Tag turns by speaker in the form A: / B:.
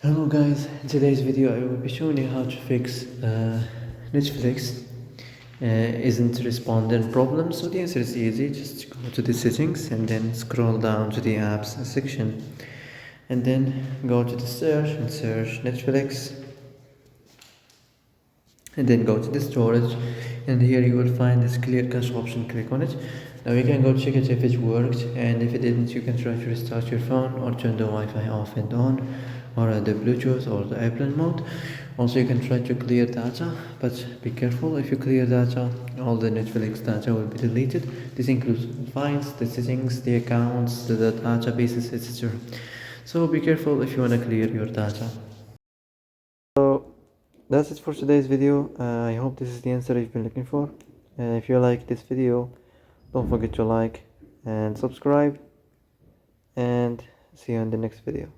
A: Hello guys, in today's video I will be showing you how to fix Netflix isn't responding problem. So the answer is easy, just go to the settings and then scroll down to the apps section and then go to the search and search Netflix and then go to the storage, and here you will find this clear cache option. Click on it. Now you can go check it if it worked, and if it didn't you can try to restart your phone or turn the Wi-Fi off and on, or the Bluetooth or the airplane mode. Also you can try to clear data, but be careful. If you clear data, all the Netflix data will be deleted. This includes files, the settings, the accounts, the databases, etc. So be careful if you want to clear your data. So that's it for today's video. I hope this is the answer you've been looking for. If you like this video, don't forget to like and subscribe, and see you in the next video.